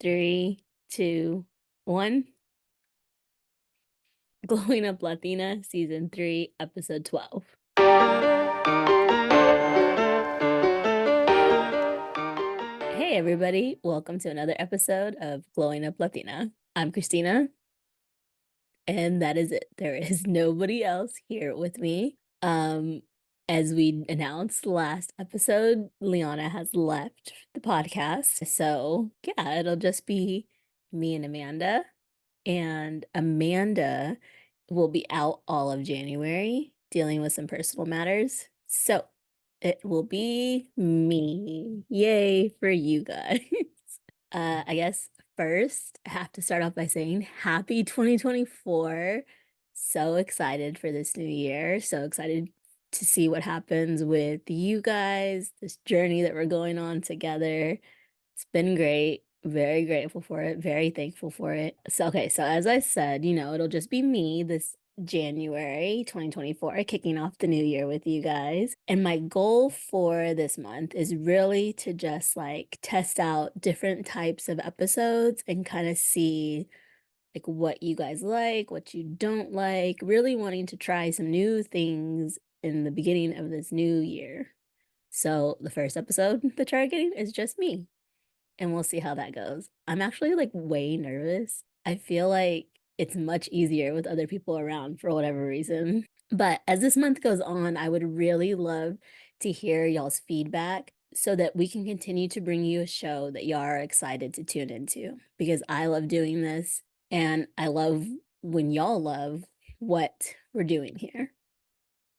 3, 2, 1. Glowing Up Latina, Season 3, Episode 12. Hey, everybody. Welcome to another episode of Glowing Up Latina. I'm Kristina, and that is it. There is nobody else here with me. As we announced last episode, Lyana has left the podcast. So, yeah, it'll just be me and Amanda. And Amanda will be out all of January dealing with some personal matters. So it will be me. Yay for you guys. I guess first I have to start off by saying happy 2024. So excited for this new year. So excited to see what happens with you guys, this journey that we're going on together. It's been great. Very grateful for it. Very thankful for it. So, okay, so as I said, it'll just be me this January 2024, kicking off the new year with you guys. And my goal for this month is really to just like test out different types of episodes and kind of see like what you guys like, what you don't like, really wanting to try some new things in the beginning of this new year. So, the first episode that you're getting is just me, and we'll see how that goes. I'm actually like way nervous. I feel like it's much easier with other people around for whatever reason. But as this month goes on, I would really love to hear y'all's feedback so that we can continue to bring you a show that y'all are excited to tune into, because I love doing this and I love when y'all love what we're doing here.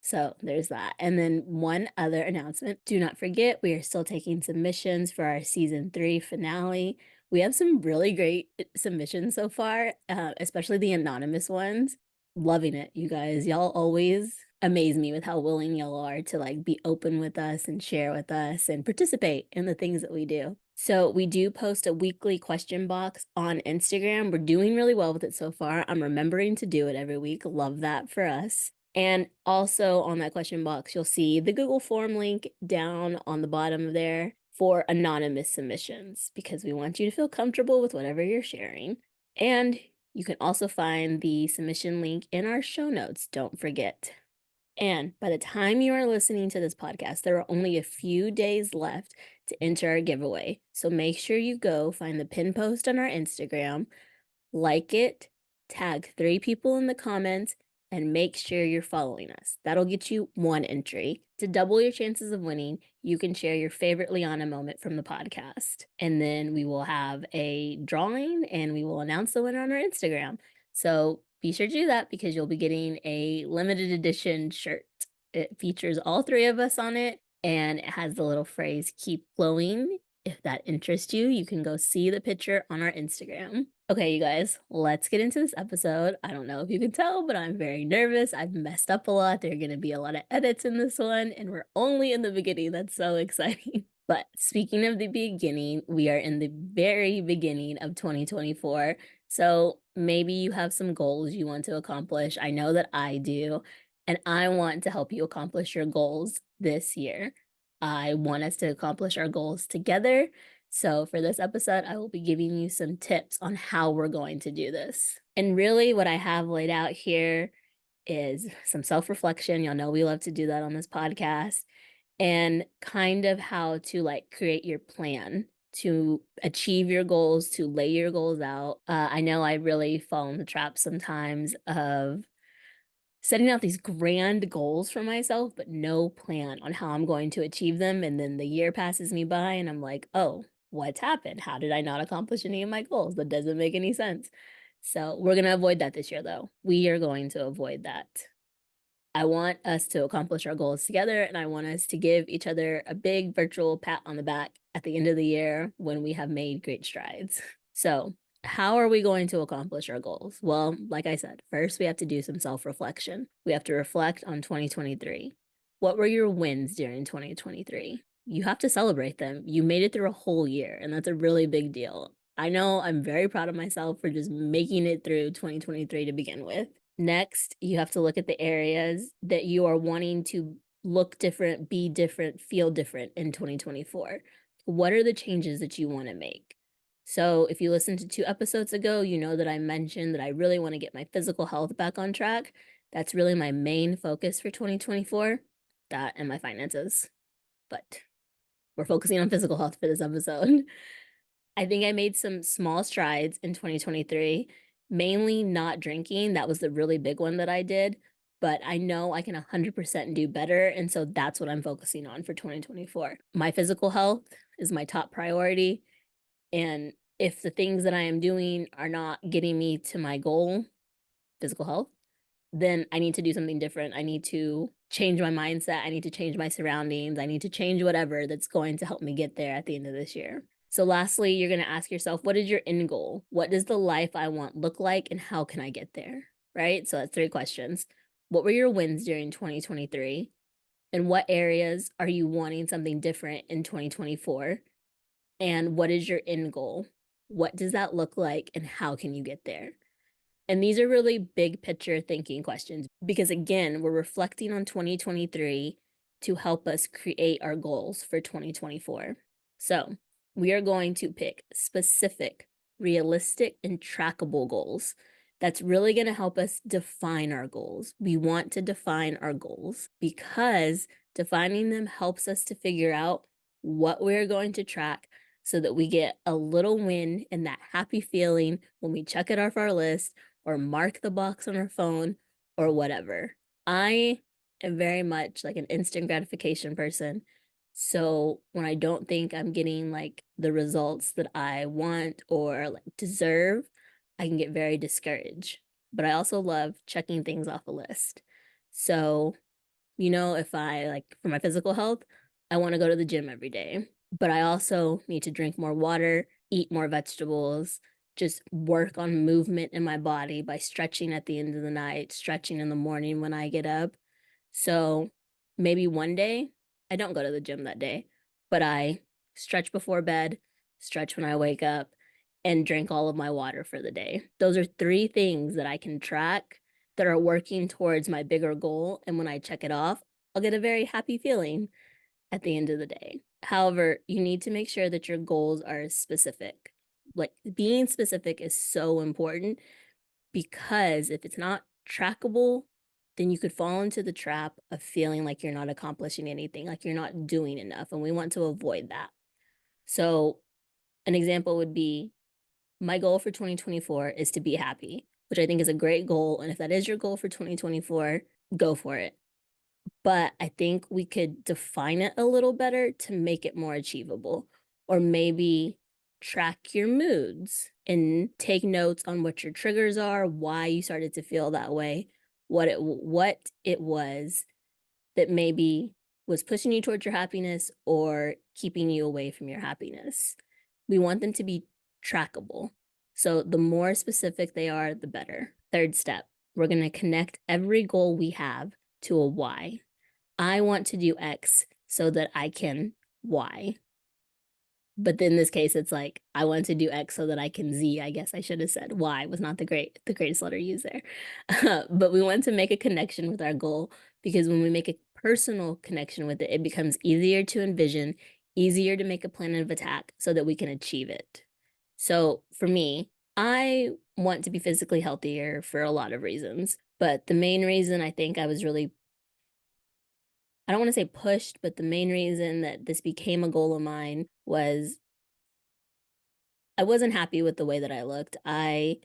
So there's that. And then one other announcement. Do not forget, we are still taking submissions for our season 3 finale. We have some really great submissions so far, especially the anonymous ones. Loving it, you guys. Y'all always amaze me with how willing y'all are to like be open with us and share with us and participate in the things that we do. So we do post a weekly question box on Instagram. We're doing really well with it so far. I'm remembering to do it every week. Love that for us. And also on that question box, you'll see the Google form link down on the bottom there for anonymous submissions, because we want you to feel comfortable with whatever you're sharing. And you can also find the submission link in our show notes, don't forget. And by the time you are listening to this podcast, there are only a few days left to enter our giveaway. So make sure you go find the pin post on our Instagram, like it, tag 3 people in the comments, and make sure you're following us. That'll get you 1 entry. To double your chances of winning, you can share your favorite Lyana moment from the podcast. And then we will have a drawing and we will announce the winner on our Instagram. So be sure to do that, because you'll be getting a limited edition shirt. It features all 3 of us on it, and it has the little phrase, "Keep glowing." If that interests you, you can go see the picture on our Instagram. Okay, you guys, let's get into this episode. I don't know if you can tell, but I'm very nervous. I've messed up a lot. There are going to be a lot of edits in this one, and we're only in the beginning. That's so exciting. But speaking of the beginning, we are in the very beginning of 2024. So maybe you have some goals you want to accomplish. I know that I do, and I want to help you accomplish your goals this year. I want us to accomplish our goals together. So for this episode, I will be giving you some tips on how we're going to do this. And really what I have laid out here is some self-reflection. Y'all know we love to do that on this podcast. And kind of how to like create your plan to achieve your goals, to lay your goals out. I know I really fall in the trap sometimes of setting out these grand goals for myself, but no plan on how I'm going to achieve them. And then the year passes me by and I'm like, oh, what's happened? How did I not accomplish any of my goals? That doesn't make any sense. So we're going to avoid that this year, though. We are going to avoid that. I want us to accomplish our goals together, and I want us to give each other a big virtual pat on the back at the end of the year when we have made great strides. So how are we going to accomplish our goals? Well, like I said, first we have to do some self-reflection. We have to reflect on 2023. What were your wins during 2023? You have to celebrate them. You made it through a whole year, and that's a really big deal. I know I'm very proud of myself for just making it through 2023 to begin with. Next, you have to look at the areas that you are wanting to look different, be different, feel different in 2024. What are the changes that you want to make? So if you listened to 2 episodes ago, you know that I mentioned that I really wanna get my physical health back on track. That's really my main focus for 2024, that and my finances, but we're focusing on physical health for this episode. I think I made some small strides in 2023, mainly not drinking. That was the really big one that I did, but I know I can 100% do better, and so that's what I'm focusing on for 2024. My physical health is my top priority, and if the things that I am doing are not getting me to my goal, physical health, then I need to do something different. I need to change my mindset. I need to change my surroundings. I need to change whatever that's going to help me get there at the end of this year. So, lastly, you're going to ask yourself, what is your end goal? What does the life I want look like, and how can I get there? Right? So, that's 3 questions. What were your wins during 2023? And what areas are you wanting something different in 2024? And what is your end goal? What does that look like, and how can you get there? And these are really big picture thinking questions because, again, we're reflecting on 2023 to help us create our goals for 2024. So, we are going to pick specific, realistic, and trackable goals. That's really going to help us define our goals. We want to define our goals because defining them helps us to figure out what we're going to track so that we get a little win and that happy feeling when we check it off our list or mark the box on our phone or whatever. I am very much like an instant gratification person. So when I don't think I'm getting like the results that I want or like deserve, I can get very discouraged. But I also love checking things off a list. So, if I like for my physical health, I want to go to the gym every day, but I also need to drink more water, eat more vegetables, just work on movement in my body by stretching at the end of the night, stretching in the morning when I get up. So maybe one day I don't go to the gym that day, but I stretch before bed, stretch when I wake up, and drink all of my water for the day. Those are 3 things that I can track that are working towards my bigger goal. And when I check it off, I'll get a very happy feeling at the end of the day. However, you need to make sure that your goals are specific. Like being specific is so important because if it's not trackable, then you could fall into the trap of feeling like you're not accomplishing anything, like you're not doing enough. And we want to avoid that. So, an example would be my goal for 2024 is to be happy, which I think is a great goal. And if that is your goal for 2024, go for it. But I think we could define it a little better to make it more achievable. Or maybe track your moods and take notes on what your triggers are, why you started to feel that way, what it was that maybe was pushing you towards your happiness or keeping you away from your happiness. We want them to be trackable. So the more specific they are, the better. Third step, we're going to connect every goal we have to a why. I want to do X so that I can Y. But in this case, it's like I want to do X so that I can Z. I guess I should have said Y was not the greatest letter used there. But we want to make a connection with our goal because when we make a personal connection with it, it becomes easier to envision, easier to make a plan of attack so that we can achieve it. So for me, I want to be physically healthier for a lot of reasons. But the main reason I think I was really I don't want to say pushed, but the main reason that this became a goal of mine was I wasn't happy with the way that I looked. I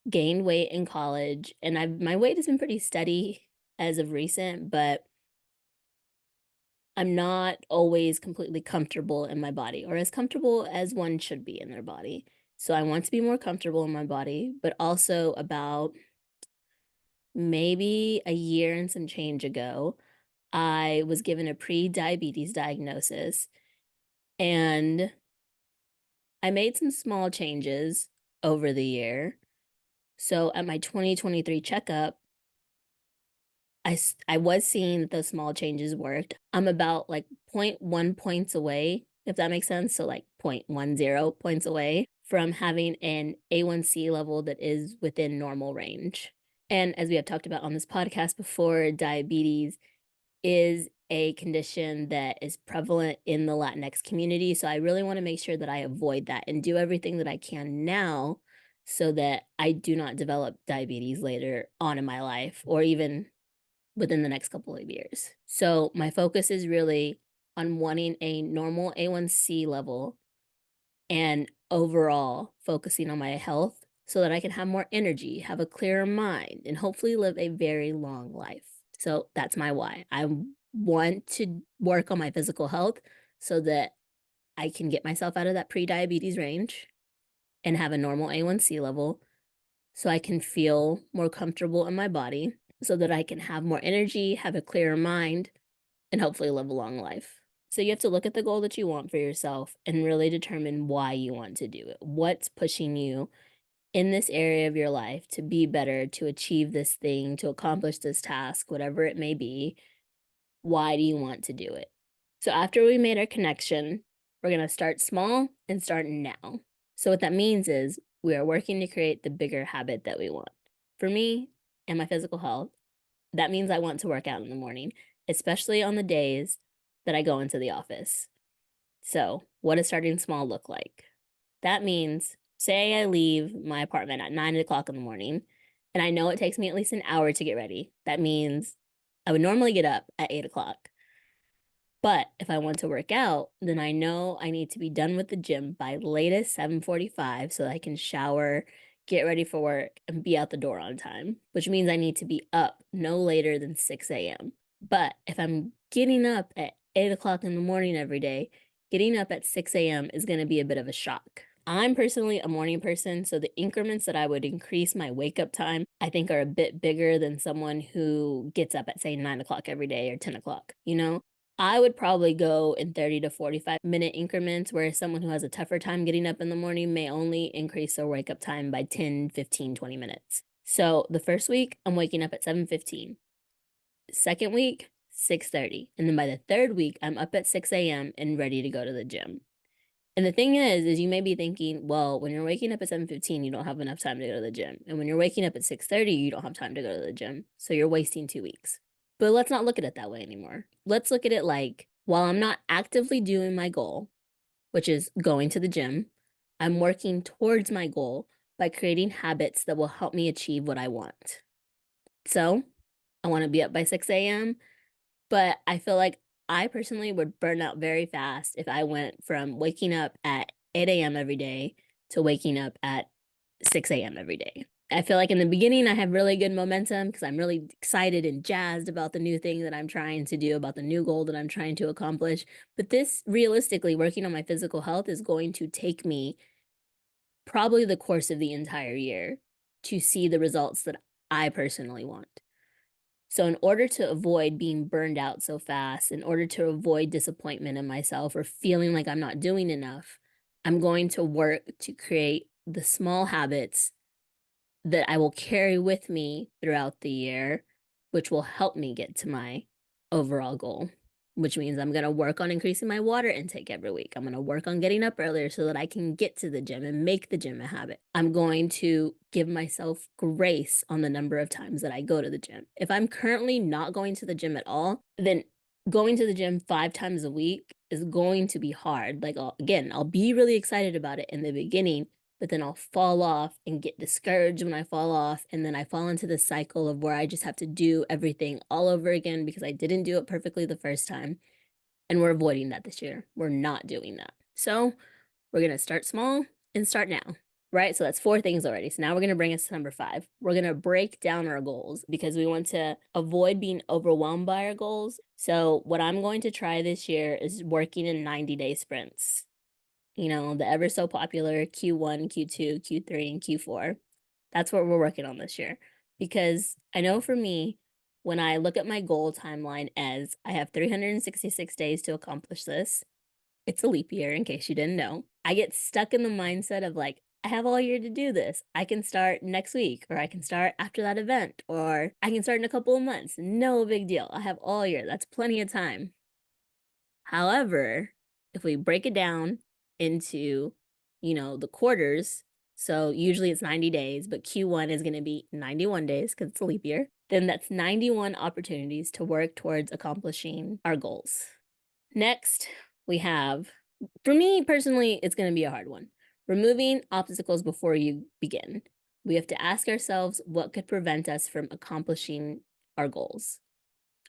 gained weight in college and my weight has been pretty steady as of recent, but I'm not always completely comfortable in my body or as comfortable as one should be in their body. So I want to be more comfortable in my body, but also about maybe a year and some change ago, I was given a pre-diabetes diagnosis and I made some small changes over the year. So at my 2023 checkup, I was seeing that those small changes worked. I'm about like zero point 0.1 points away, if that makes sense. So like 0.10 points away from having an A1C level that is within normal range. And as we have talked about on this podcast before, diabetes is a condition that is prevalent in the Latinx community. So I really want to make sure that I avoid that and do everything that I can now so that I do not develop diabetes later on in my life or even within the next couple of years. So my focus is really on wanting a normal A1C level and overall focusing on my health so that I can have more energy, have a clearer mind, and hopefully live a very long life. So that's my why. I want to work on my physical health so that I can get myself out of that pre-diabetes range and have a normal A1C level so I can feel more comfortable in my body so that I can have more energy, have a clearer mind, and hopefully live a long life. So you have to look at the goal that you want for yourself and really determine why you want to do it. What's pushing you in this area of your life to be better, to achieve this thing, to accomplish this task, whatever it may be. Why do you want to do it? So after we made our connection, we're going to start small and start now. So what that means is we are working to create the bigger habit that we want. For me and my physical health, that means I want to work out in the morning, especially on the days that I go into the office. So, what does starting small look like? That means, say I leave my apartment at 9 o'clock in the morning, and I know it takes me at least an hour to get ready. That means I would normally get up at 8 o'clock. But if I want to work out, then I know I need to be done with the gym by latest 7:45 so that I can shower, get ready for work, and be out the door on time, which means I need to be up no later than 6 a.m. But if I'm getting up at 8 o'clock in the morning every day, getting up at 6 a.m. is going to be a bit of a shock. I'm personally a morning person, so the increments that I would increase my wake up time, I think are a bit bigger than someone who gets up at, say, 9 o'clock every day or 10 o'clock, you know? I would probably go in 30 to 45-minute increments, whereas someone who has a tougher time getting up in the morning may only increase their wake up time by 10, 15, 20 minutes. So the first week, I'm waking up at 7:15. Second week, 6:30. And then by the third week, I'm up at 6 a.m. and ready to go to the gym. And the thing is you may be thinking, well, when you're waking up at 7:15, you don't have enough time to go to the gym. And when you're waking up at 6:30, you don't have time to go to the gym. So you're wasting 2 weeks. But let's not look at it that way anymore. Let's look at it like, while I'm not actively doing my goal, which is going to the gym, I'm working towards my goal by creating habits that will help me achieve what I want. So I want to be up by 6 a.m., but I feel like I personally would burn out very fast if I went from waking up at 8 a.m. every day to waking up at 6 a.m. every day. I feel like in the beginning, I have really good momentum because I'm really excited and jazzed about the new thing that I'm trying to do, about the new goal that I'm trying to accomplish. But this, realistically, working on my physical health is going to take me probably the course of the entire year to see the results that I personally want. So, in order to avoid being burned out so fast, in order to avoid disappointment in myself or feeling like I'm not doing enough, I'm going to work to create the small habits that I will carry with me throughout the year, which will help me get to my overall goal, which means I'm going to work on increasing my water intake every week. I'm going to work on getting up earlier so that I can get to the gym and make the gym a habit. I'm going to give myself grace on the number of times that I go to the gym. If I'm currently not going to the gym at all, then going to the gym 5 times a week is going to be hard. Like, I'll be really excited about it in the beginning, but then I'll fall off and get discouraged when I fall off. And then I fall into this cycle of where I just have to do everything all over again because I didn't do it perfectly the first time. And we're avoiding that this year. We're not doing that. So we're going to start small and start now, right? So that's 4 things already. So now we're going to bring us to number 5. We're going to break down our goals because we want to avoid being overwhelmed by our goals. So what I'm going to try this year is working in 90-day sprints. You know, the ever so popular Q1, Q2, Q3, and Q4. That's what we're working on this year. Because I know for me, when I look at my goal timeline as I have 366 days to accomplish this, it's a leap year in case you didn't know. I get stuck in the mindset of like, I have all year to do this. I can start next week, or I can start after that event, or I can start in a couple of months. No big deal. I have all year. That's plenty of time. However, if we break it down into, the quarters, so usually it's 90 days, but Q1 is going to be 91 days because it's a leap year. then that's 91 opportunities to work towards accomplishing our goals. Next, we have, for me personally, it's going to be a hard one. Removing obstacles before you begin. We have to ask ourselves what could prevent us from accomplishing our goals.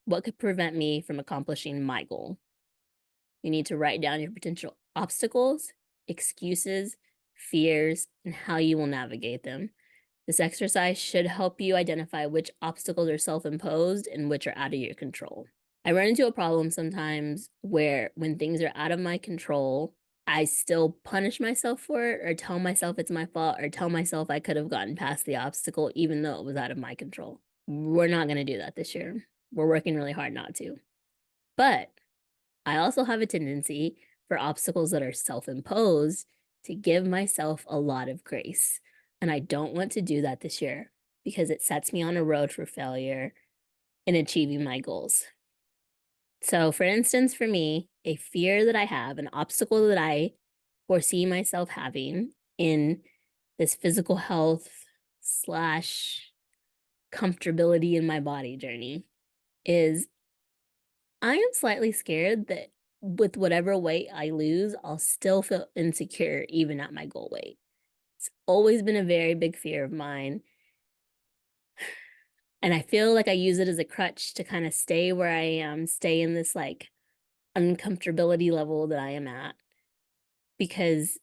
What could prevent me from accomplishing my goal? You need to write down your potential obstacles, excuses, fears, and how you will navigate them. This exercise should help you identify which obstacles are self-imposed and which are out of your control. I run into a problem sometimes where when things are out of my control, I still punish myself for it or tell myself it's my fault or tell myself I could have gotten past the obstacle even though it was out of my control. We're not going to do that this year. We're working really hard not to. But I also have a tendency for obstacles that are self-imposed to give myself a lot of grace. And I don't want to do that this year because it sets me on a road for failure in achieving my goals. So, for instance, for me, a fear that I have, an obstacle that I foresee myself having in this physical health slash comfortability in my body journey is I am slightly scared that with whatever weight I lose, I'll still feel insecure even at my goal weight. It's always been a very big fear of mine. And I feel like I use it as a crutch to kind of stay where I am, stay in this like uncomfortability level that I am at, because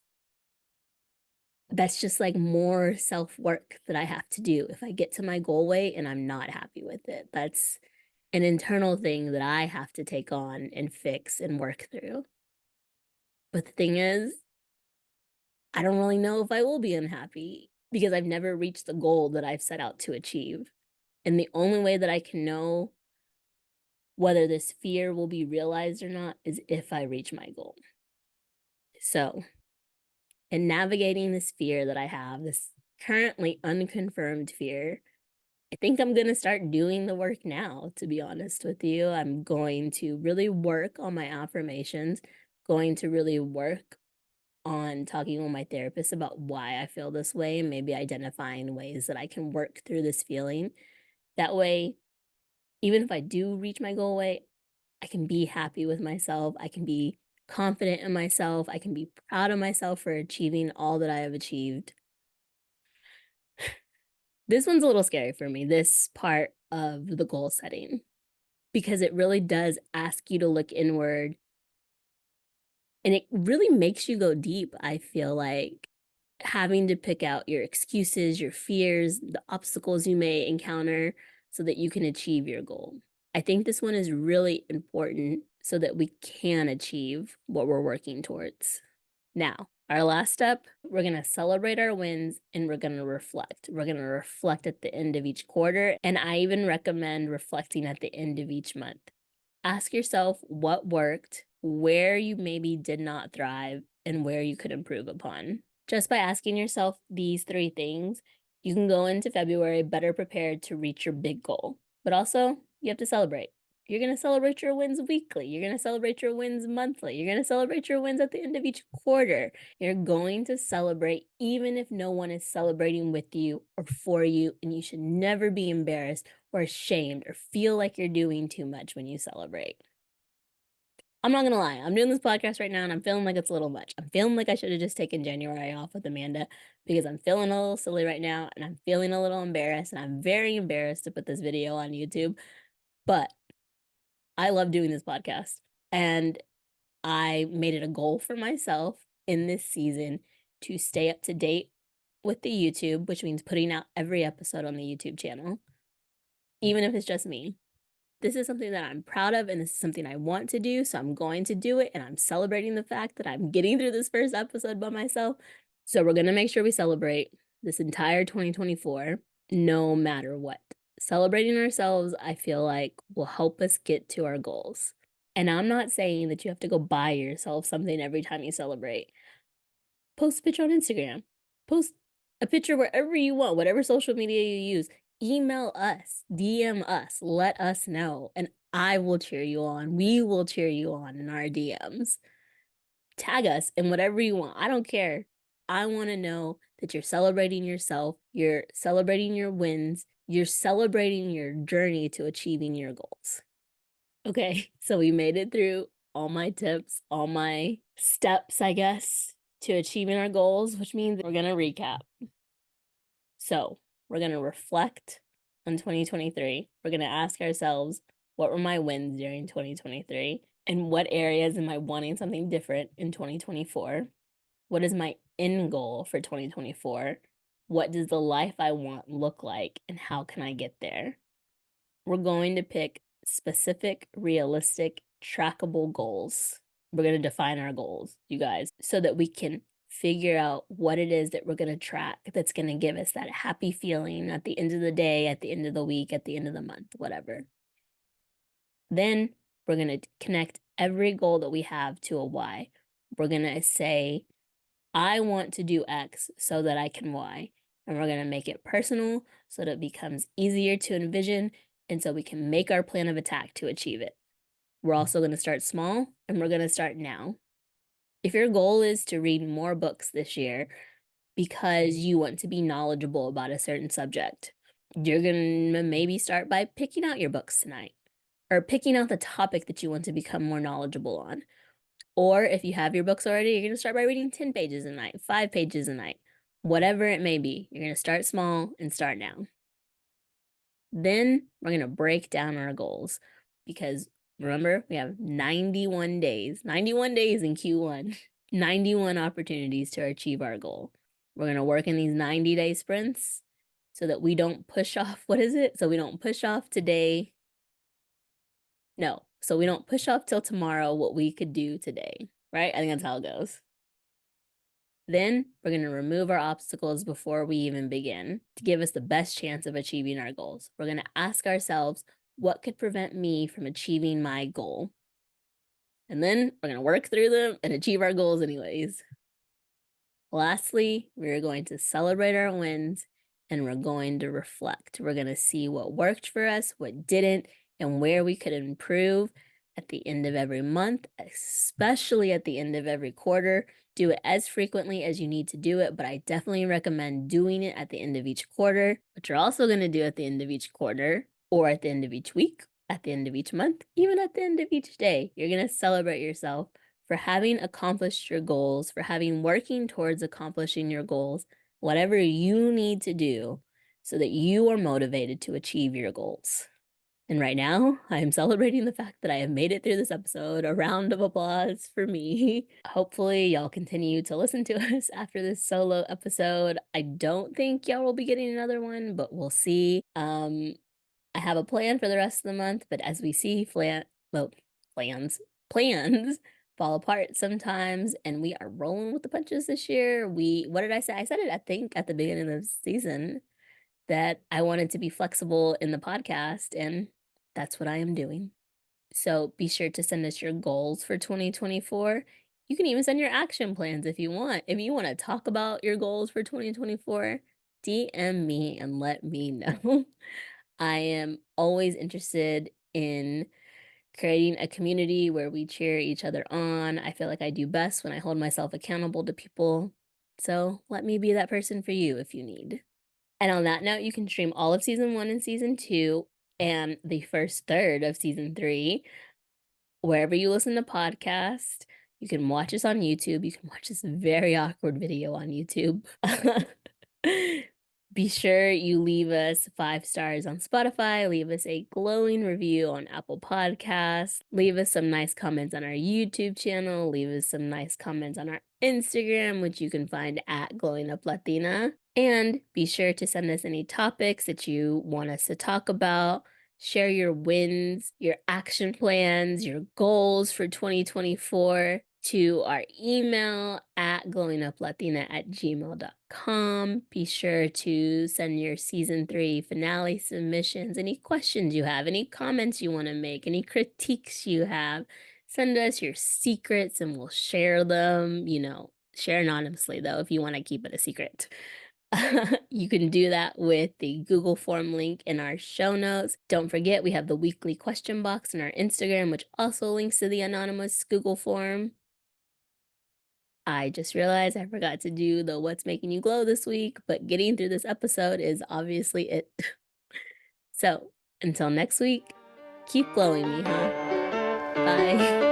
that's just like more self-work that I have to do if I get to my goal weight and I'm not happy with it. That's an internal thing that I have to take on and fix and work through. But the thing is, I don't really know if I will be unhappy because I've never reached the goal that I've set out to achieve. And the only way that I can know whether this fear will be realized or not is if I reach my goal. So, in navigating this fear that I have, this currently unconfirmed fear, I think I'm going to start doing the work now, to be honest with you. I'm going to really work on my affirmations, going to really work on talking with my therapist about why I feel this way and maybe identifying ways that I can work through this feeling. That way, even if I do reach my goal weight, I can be happy with myself. I can be confident in myself. I can be proud of myself for achieving all that I have achieved. This one's a little scary for me, this part of the goal setting, because it really does ask you to look inward and it really makes you go deep, I feel like, having to pick out your excuses, your fears, the obstacles you may encounter so that you can achieve your goal. I think this one is really important so that we can achieve what we're working towards. Now, our last step, we're going to celebrate our wins and we're going to reflect. We're going to reflect at the end of each quarter, and I even recommend reflecting at the end of each month. Ask yourself what worked, where you maybe did not thrive, and where you could improve upon. Just by asking yourself these 3 things, you can go into February better prepared to reach your big goal. But also, you have to celebrate. You're going to celebrate your wins weekly. You're going to celebrate your wins monthly. You're going to celebrate your wins at the end of each quarter. You're going to celebrate even if no one is celebrating with you or for you, and you should never be embarrassed or ashamed or feel like you're doing too much when you celebrate. I'm not gonna lie, I'm doing this podcast right now and I'm feeling like it's a little much. I'm feeling like I should have just taken January off with Amanda because I'm feeling a little silly right now and I'm feeling a little embarrassed, and I'm very embarrassed to put this video on YouTube. But I love doing this podcast, and I made it a goal for myself in this season to stay up to date with the YouTube, which means putting out every episode on the YouTube channel, even if it's just me. This is something that I'm proud of, and this is something I want to do, so I'm going to do it, and I'm celebrating the fact that I'm getting through this first episode by myself. So we're going to make sure we celebrate this entire 2024, no matter what. Celebrating ourselves, I feel like, will help us get to our goals. And I'm not saying that you have to go buy yourself something every time you celebrate. Post a picture on Instagram. Post a picture wherever you want, whatever social media you use. Email us, DM us, let us know, and I will cheer you on. We will cheer you on in our DMs. Tag us in whatever you want. I don't care. I want to know that you're celebrating yourself, you're celebrating your wins, You're celebrating your journey to achieving your goals. Okay, so we made it through all my tips, all my steps, I guess, to achieving our goals, which means we're going to recap. So we're going to reflect on 2023. We're going to ask ourselves, what were my wins during 2023? And what areas am I wanting something different in 2024? What is my end goal for 2024? What does the life I want look like? And how can I get there? We're going to pick specific, realistic, trackable goals. We're going to define our goals, you guys, so that we can figure out what it is that we're going to track that's going to give us that happy feeling at the end of the day, at the end of the week, at the end of the month, whatever. Then we're going to connect every goal that we have to a why. We're going to say, I want to do X so that I can Y. And we're going to make it personal so that it becomes easier to envision and so we can make our plan of attack to achieve it. We're also going to start small and we're going to start now. If your goal is to read more books this year because you want to be knowledgeable about a certain subject, you're going to maybe start by picking out your books tonight or picking out the topic that you want to become more knowledgeable on. Or if you have your books already, you're going to start by reading 10 pages a night, 5 pages a night, whatever it may be. You're going to start small and start now. Then we're going to break down our goals because remember, we have 91 days in Q1, 91 opportunities to achieve our goal. We're going to work in these 90-day sprints so that we don't push off, what is it? So we don't push off today. No, so we don't push off till tomorrow what we could do today, right? I think that's how it goes. Then we're going to remove our obstacles before we even begin to give us the best chance of achieving our goals. We're going to ask ourselves, what could prevent me from achieving my goal? And then we're going to work through them and achieve our goals anyways. Lastly, we're going to celebrate our wins and we're going to reflect. We're going to see what worked for us, what didn't, and where we could improve at the end of every month, especially at the end of every quarter. Do it as frequently as you need to do it, but I definitely recommend doing it at the end of each quarter. But you're also going to do at the end of each quarter or at the end of each week, at the end of each month, even at the end of each day. You're going to celebrate yourself for having accomplished your goals, for having working towards accomplishing your goals, whatever you need to do so that you are motivated to achieve your goals. And right now, I am celebrating the fact that I have made it through this episode. A round of applause for me. Hopefully, y'all continue to listen to us after this solo episode. I don't think y'all will be getting another one, but we'll see. I have a plan for the rest of the month, but as we see, plans fall apart sometimes, and we are rolling with the punches this year. What did I say? I said it, I think, at the beginning of the season that I wanted to be flexible in the podcast, and that's what I am doing. So be sure to send us your goals for 2024. You can even send your action plans if you want. If you want to talk about your goals for 2024, DM me and let me know. I am always interested in creating a community where we cheer each other on. I feel like I do best when I hold myself accountable to people. So let me be that person for you if you need. And on that note, you can stream all of season 1 and season 2 and the first third of season 3 wherever you listen to podcasts. You can watch us on YouTube. You can watch this very awkward video on YouTube. Be sure you leave us 5 stars on Spotify, leave us a glowing review on Apple Podcasts, leave us some nice comments on our YouTube channel, leave us some nice comments on our Instagram, which you can find at Glowing Up Latina. And be sure to send us any topics that you want us to talk about. Share your wins, your action plans, your goals for 2024 to our email at glowinguplatina@gmail.com. Be sure to send your season 3 finale submissions, any questions you have, any comments you want to make, any critiques you have. Send us your secrets and we'll share them. Share anonymously though if you want to keep it a secret. You can do that with the Google form link in our show notes. Don't forget, we have the weekly question box in our Instagram, which also links to the anonymous Google form. I just realized I forgot to do the what's making you glow this week, but getting through this episode is obviously it. So, until next week, keep glowing, mija. Bye.